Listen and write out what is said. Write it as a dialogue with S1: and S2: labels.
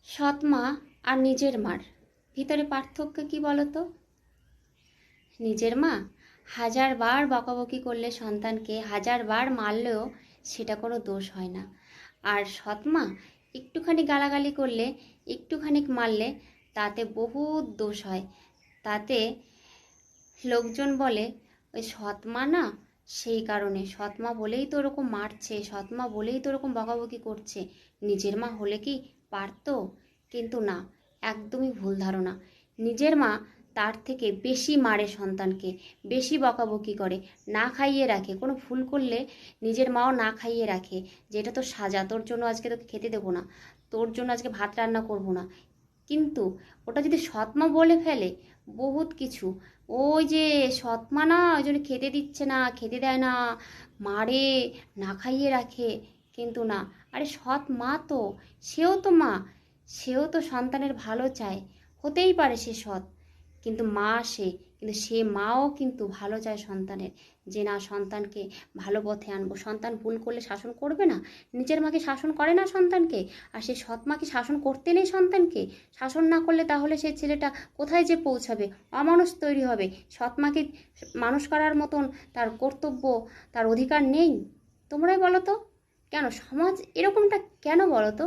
S1: সৎ মা আর নিজের মার ভিতরে পার্থক্য কি বলো তো? নিজের মা হাজার বার বকাবকি করলে সন্তানকে, হাজার বার মারলেও সেটা কোনো দোষ হয় না। আর সৎ মা একটুখানি গালাগালি করলে, একটুখানি মারলে তাতে বহুত দোষ হয়। তাতে লোকজন বলে ওই সৎ মা না, সেই কারণে সৎ মা বলেই তো ওরকম মারছে, সৎ মা বলেই তো ওরকম বকাবকি করছে। নিজের মা হলে কি পারতো? কিন্তু না, একদমই ভুল ধারণা। নিজের মা তার থেকে বেশি মারে সন্তানকে, বেশি বকাবকি করে, না খাইয়ে রাখে। কোনো ভুল করলে নিজের মাও না খাইয়ে রাখে, যে এটা তো সাজা, তোর জন্য আজকে তোকে খেতে দেবো না, তোর জন্য আজকে ভাত রান্না করবো না। কিন্তু ওটা যদি সৎমা বলে ফেলে বহুত কিছু, ওই যে সৎমা না ওই জন্য খেতে দিচ্ছে না, খেতে দেয় না, মারে, না খাইয়ে রাখে। কিন্তু না, আরে সৎ মা তো, সেও তো মা, সেও তো সন্তানের ভালো চায়। হতেই পারে সে সৎ, কিন্তু মা সে, কিন্তু সে মাও কিন্তু ভালো চায় সন্তানের, যে না সন্তানকে ভালো পথে আনবো। সন্তান ভুল করলে শাসন করবে না? নিজের মাকে শাসন করে না সন্তানকে? আর সে সৎ মাকে শাসন করতে নেই সন্তানকে? শাসন না করলে তাহলে সে ছেলেটা কোথায় যে পৌঁছাবে? অমানুষ তৈরি হবে। সৎ মাকে মানুষ করার মতন তার কর্তব্য, তার অধিকার নেই? তোমরাই বলো তো, কেন সমাজ এরকমটা কেন বলো তো?